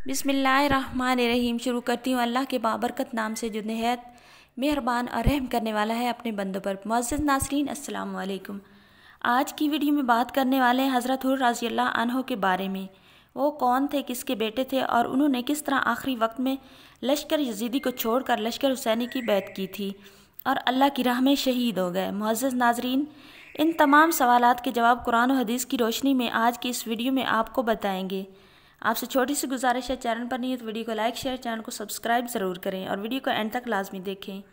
बिस्मिल्लाहिर्रहमानिर्रहीम। शुरू करती हूँ अल्लाह के बाबरकत नाम से जो निहायत मेहरबान और रहम करने वाला है अपने बंदों पर। मुअज़्ज़ज़ नाज़रीन, अस्सलाम वालेकुम। आज की वीडियो में बात करने वाले हैं हज़रत हुर रज़ियल्लाहु अन्हु के बारे में। वो कौन थे, किसके बेटे थे और उन्होंने किस तरह आखिरी वक्त में लश्कर यजीदी को छोड़कर लश्कर हुसैनी की बैत की थी और अल्लाह की राह में शहीद हो गए। मुअज़्ज़ज़ नाज़रीन, इन तमाम सवालात के जवाब कुरान और हदीस की रोशनी में आज की इस वीडियो में आपको बताएंगे। आपसे छोटी सी गुजारिश है, चैनल पर नहीं है तो वीडियो को लाइक शेयर, चैनल को सब्सक्राइब ज़रूर करें और वीडियो को एंड तक लाजमी देखें।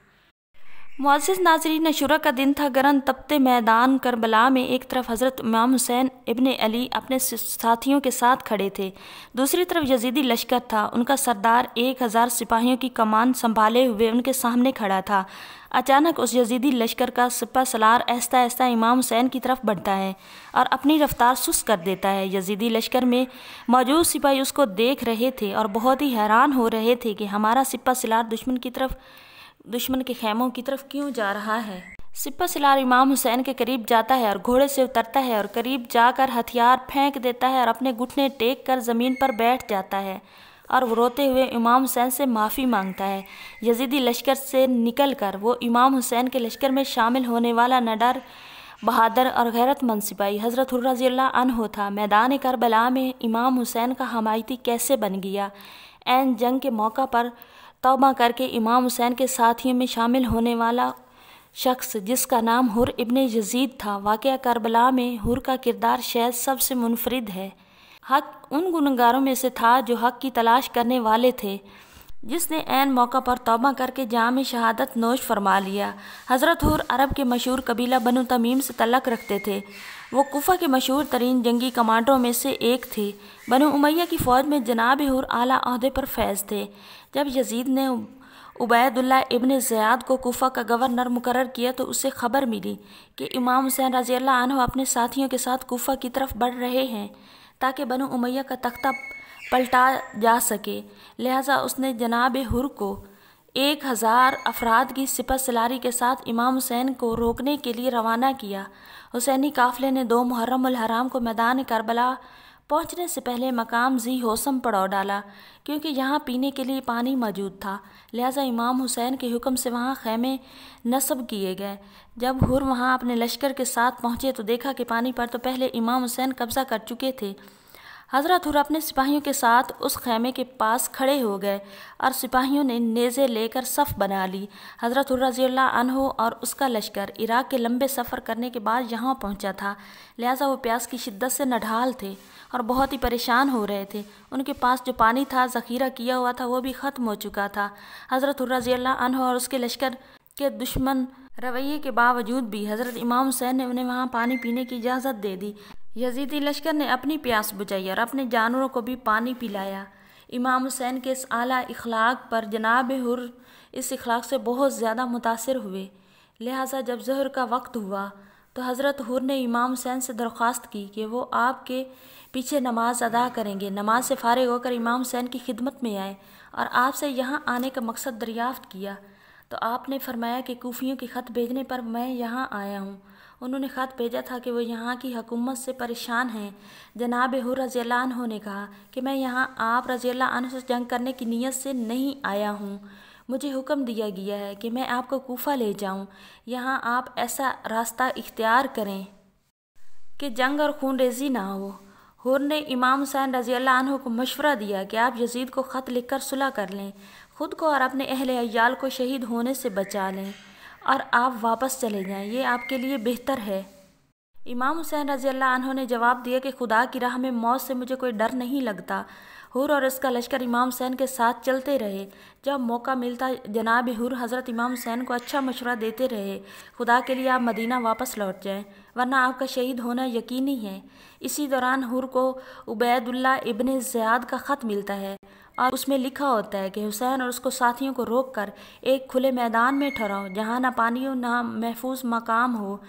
मुअज़्ज़ज़ नाज़रीन, अशूरा का दिन था। गरम तपते मैदान करबला में एक तरफ हज़रत इमाम हुसैन इब्ने अली अपने साथियों के साथ खड़े थे, दूसरी तरफ यजीदी लश्कर था। उनका सरदार 1000 सिपाहियों की कमान संभाले हुए उनके सामने खड़ा था। अचानक उस यजीदी लश्कर का सिपा सलार आहिस्ता आहिस्ता इमाम हुसैन की तरफ बढ़ता है और अपनी रफ्तार सुस्त कर देता है। यजीदी लश्कर में मौजूद सिपाही उसको देख रहे थे और बहुत ही हैरान हो रहे थे कि हमारा सिपा सलार दुश्मन के खेमों की तरफ क्यों जा रहा है। सिपा सलार इमाम हुसैन के करीब जाता है और घोड़े से उतरता है और करीब जाकर हथियार फेंक देता है और अपने घुटने टेक कर ज़मीन पर बैठ जाता है और वो रोते हुए इमाम हुसैन से माफ़ी मांगता है। यजीदी लश्कर से निकलकर वो इमाम हुसैन के लश्कर में शामिल होने वाला निडर, बहादुर और गैरतमंद सिपाही हज़रत हुर रज़ियल्लाहु अन्हु था। मैदान करबला में इमाम हुसैन का हमायती कैसे बन गया। ऐन जंग के मौका पर तौबा करके इमाम हुसैन के साथियों में शामिल होने वाला शख्स जिसका नाम हुर इब्ने यजीद था। वाक़या करबला में हुर का किरदार शायद सबसे मुनफरिद है। हक उन गुनहगारों में से था जो हक की तलाश करने वाले थे, जिसने ऐन मौका पर तौबा करके जाम शहादत नोश फरमा लिया। हज़रत हुर अरब के मशहूर कबीला बनु तमीम से तल्लुक़ रखते थे। वो कुफा के मशहूर तरीन जंगी कमांडरों में से एक थे। बनु उमैया की फ़ौज में जनाब हुर आला ओहदे पर फैज़ थे। जब यजीद ने उबैदुल्लाह इब्ने ज़ियाद को कुफा का गवर्नर मुकर्रर किया तो उसे खबर मिली कि इमाम हुसैन रज़ियल्लाहु अन्हु अपने साथियों के साथ कुफा की तरफ बढ़ रहे हैं ताकि बनु उमैया का तख्ता पलटा जा सके। लिहाजा उसने जनाब हुर को 1000 अफराद की सिपह सलारी के साथ इमाम हुसैन को रोकने के लिए रवाना किया। हुसैनी काफ़िले ने 2 मुहर्रम उल हराम को मैदान करबला पहुंचने से पहले मकाम ज़ी होसम पड़ाव डाला, क्योंकि यहाँ पीने के लिए पानी मौजूद था। लिहाजा इमाम हुसैन के हुक्म से वहाँ खैमे नस्ब किए गए। जब हुर वहाँ अपने लश्कर के साथ पहुँचे तो देखा कि पानी पर तो पहले इमाम हुसैन कब्ज़ा कर चुके थे। हज़रत हुर अपने सिपाहियों के साथ उस खैमे के पास खड़े हो गए और सिपाहियों ने नेज़े लेकर सफ़ बना ली। हज़रत हुर रज़ियल्लाहु अन्हु और उसका लश्कर इराक़ के लंबे सफ़र करने के बाद यहाँ पहुँचा था। लिहाजा वो प्यास की शिद्दत से नढाल थे और बहुत ही परेशान हो रहे थे। उनके पास जो पानी था ज़ख़ीरा किया हुआ था वो भी ख़त्म हो चुका था। हज़रत हुर रज़ियल्लाहु अन्हु और उसके लश्कर के दुश्मन रवैये के बावजूद भी हज़रत इमाम हुसैन ने उन्हें वहाँ पानी पीने की इजाज़त दे दी। यजीदी लश्कर ने अपनी प्यास बुझाई और अपने जानवरों को भी पानी पिलाया। इमाम हुसैन के इस आला इखलाक पर जनाब हुर इस इखलाक से बहुत ज़्यादा मुतासिर हुए। लिहाजा जब ज़ोहर का वक्त हुआ तो हज़रत हुर ने इमाम हुसैन से दरख्वास्त की कि वो आपके पीछे नमाज अदा करेंगे। नमाज से फारिग होकर इमाम हुसैन की खिदमत में आए और आपसे यहाँ आने का मकसद दरियाफ़्त किया तो आपने फरमाया कि कूफियों के ख़त भेजने पर मैं यहाँ आया हूँ। उन्होंने ख़त भेजा था कि वो यहाँ की हुकूमत से परेशान हैं। जनाब हुर रज़ियल्लाहु अन्हु ने कहा कि मैं यहाँ आप रज़ियल्लाहु अन्हु से जंग करने की नीयत से नहीं आया हूँ। मुझे हुक्म दिया गया है कि मैं आपको कूफा ले जाऊँ। यहाँ आप ऐसा रास्ता इख्तियार करें कि जंग और खून रेज़ी ना हो। हुर ने इमाम हुसैन रज़ियल्लाहु अन्हु को मशवरा दिया कि आप यजीद को ख़त लिखकर सुलह कर लें, ख़ुद को और अपने अहले अय्याल को शहीद होने से बचा लें और आप वापस चले जाएं, ये आपके लिए बेहतर है। इमाम हुसैन रज़ियल्लाहु अन्हु ने जवाब दिया कि खुदा की राह में मौत से मुझे कोई डर नहीं लगता। हुर और इसका लश्कर इमाम हुसैन के साथ चलते रहे। जब मौका मिलता जनाब हुर हज़रत इमाम हुसैन को अच्छा मशवरा देते रहे, खुदा के लिए आप मदीना वापस लौट जाएं वरना आपका शहीद होना यकीनी है। इसी दौरान हुर को उबैदुल्लाह इब्ने ज़ियाद का ख़त मिलता है और उसमें लिखा होता है कि हुसैन और उसको साथियों को रोककर एक खुले मैदान में ठहराओ जहाँ ना पानी हो ना महफूज मकाम हो।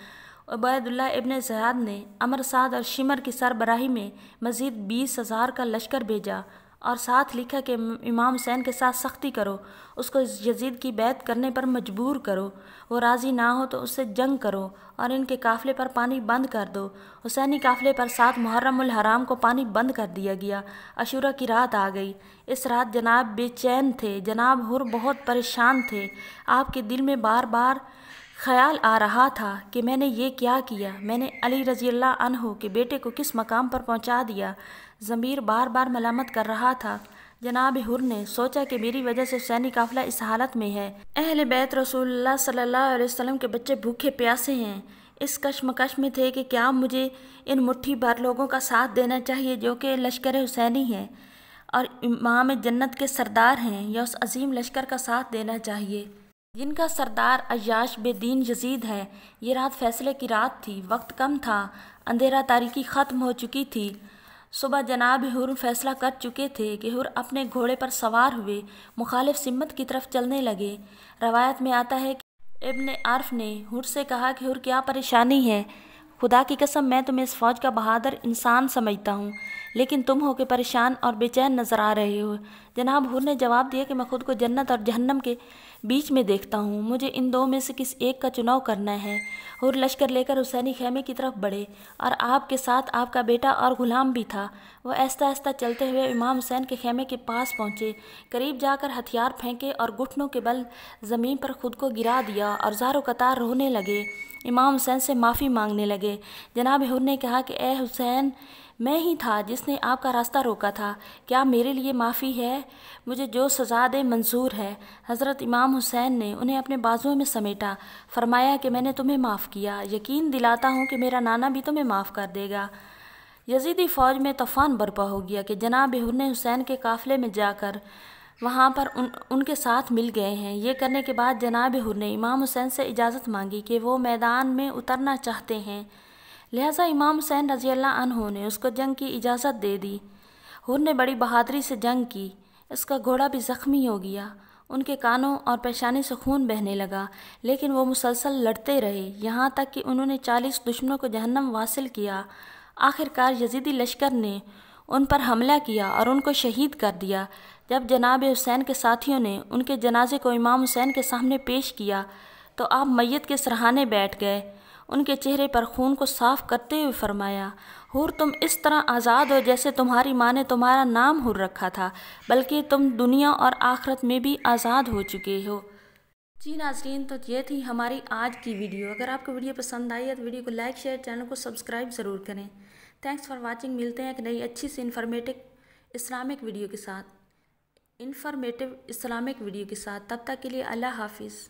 उबैदुल्लाह इब्ने ज़ियाद ने अमर साद और शिमर की सरबराही में मज़ीद 20,000 का लश्कर भेजा اور ساتھ لکھا کہ امام حسین کے ساتھ سختی کرو، اس کو یزید کی بیعت کرنے پر مجبور کرو، وہ راضی نہ ہو تو اس سے جنگ کرو اور ان کے قافلے پر پانی بند کر دو۔ حسینی قافلے پر 7 محرم الحرام کو پانی بند کر دیا گیا۔ عاشورہ کی رات آ گئی۔ اس رات جناب بے چین تھے، جناب حر بہت پریشان تھے۔ آپ کے دل میں بار بار خیال آ رہا تھا کہ میں نے یہ کیا کیا، میں نے علی رضی اللہ عنہ کے بیٹے کو کس مقام پر پہنچا دیا۔ ضمیر بار بار ملامت کر رہا تھا۔ جناب حر نے سوچا کہ میری وجہ سے حسینی قافلہ اس حالت میں ہے، اہل بیت رسول اللہ صلی اللہ علیہ وسلم کے بچے بھوکے پیاسے ہیں۔ اس کشمکش میں تھے کہ کیا مجھے ان مٹھی بھر لوگوں کا ساتھ دینا چاہیے جو کہ لشکر حسینی ہے اور امام جنت کے سردار ہیں، یا اس عظیم لشکر کا ساتھ دینا چاہیے جن کا سردار عیاش بے دین یزید ہے۔ یہ رات فیصلے کی رات تھی، وقت کم تھا، اندھیرا تاریکی ختم ہو چکی تھی۔ صبح جناب حر فیصلہ کر چکے تھے کہ حر اپنے گھوڑے پر سوار ہوئے مخالف سمت کی طرف چلنے لگے۔ روایت میں آتا ہے کہ ابن عرف نے حر سے کہا کہ حر کیا پریشانی ہے؟ خدا کی قسم میں تمہیں اس فوج کا بہادر انسان سمجھتا ہوں، لیکن تم ہو کے پریشان اور بے چین نظر آ رہے ہو۔ جناب حر نے جواب دیا کہ میں خود کو جنت اور جہنم کے بیچ میں دیکھتا ہوں، مجھے ان دو میں سے کسی ایک کا چناؤ کرنا ہے۔ حر لشکر لے کر حسینی خیمے کی طرف بڑھے اور آپ کے ساتھ آپ کا بیٹا اور غلام بھی تھا۔ وہ آہستہ آہستہ چلتے ہوئے امام حسین کے خیمے کے پاس پہنچے، قریب جا کر ہتھیار پھینکے اور گھٹنوں کے بل زمین پر خود کو گرا دیا اور زار و قطار رونے لگے۔ امام حسین سے معافی مانگنے لگے۔ جناب حر نے کہا کہ اے حسین، میں ہی تھا جس نے آپ کا راستہ روکا تھا، کیا میرے لیے معافی ہے؟ مجھے جو سزا دے منظور ہے۔ حضرت امام حسین نے انہیں اپنے بازوؤں میں سمیٹا، فرمایا کہ میں نے تمہیں معاف کیا، یقین دلاتا ہوں کہ میرا نانا بھی تمہیں معاف کر دے گا۔ یزیدی فوج میں طوفان برپا ہو گیا کہ جناب حر نے حسین کے قافلے میں جا کر وہاں پر ان کے ساتھ مل گئے ہیں۔ یہ کرنے کے بعد جناب حر نے امام حسین سے اجازت مانگی کہ وہ میدان میں اترنا چاہتے ہیں، لہٰذا امام حسین رضی اللہ عنہ نے اس کو جنگ کی اجازت دے دی۔ حر نے بڑی بہادری سے جنگ کی، اس کا گھوڑا بھی زخمی ہو گیا، ان کے کانوں اور پیشانی سے خون بہنے لگا، لیکن وہ مسلسل لڑتے رہے یہاں تک کہ انہوں نے 40 دشمنوں کو جہنم واصل کیا۔ آخر کار یزیدی لشکر نے ان پر حملہ کیا اور ان کو شہید کر دیا۔ جب جناب حسین کے ساتھیوں نے ان کے جنازے کو امام حسین کے سامنے پیش کیا تو آپ میت کے سرہانے بیٹھ گئے، ان کے چہرے پر خون کو صاف کرتے ہوئے فرمایا، حر تم اس طرح آزاد ہو جیسے تمہاری ماں نے تمہارا نام حر رکھا تھا، بلکہ تم دنیا اور آخرت میں بھی آزاد ہو چکے ہو۔ جی ناظرین، تو یہ تھی ہماری آج کی ویڈیو۔ اگر آپ کو ویڈیو پسند آئی ہے تو ویڈیو کو لائک شیئر، چینل کو سبسکرائب ضرور کریں۔ Thanks for watching. ملتے ہیں ایک نئی اچھی سی انفارمیٹیو اسلامک ویڈیو کے ساتھ، تب تک کے لیے اللہ حافظ۔